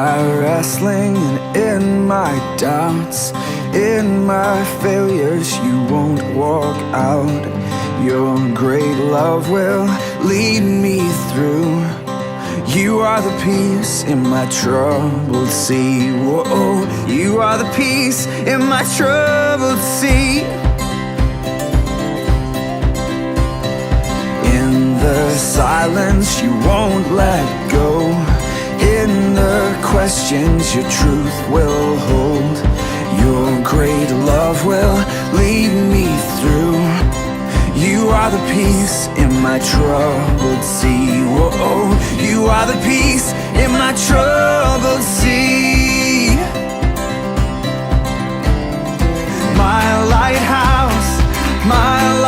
my wrestling and in my doubts, in my failures, you won't walk out. Your great love will lead me through. You are the peace in my troubled sea. Whoa, you are the peace in my troubled sea. In the silence, you won't let go. In the questions, your truth will hold. Your great love will lead me through. You are the peace in my troubled sea. Whoa, you are the peace in my troubled sea. My lighthouse, my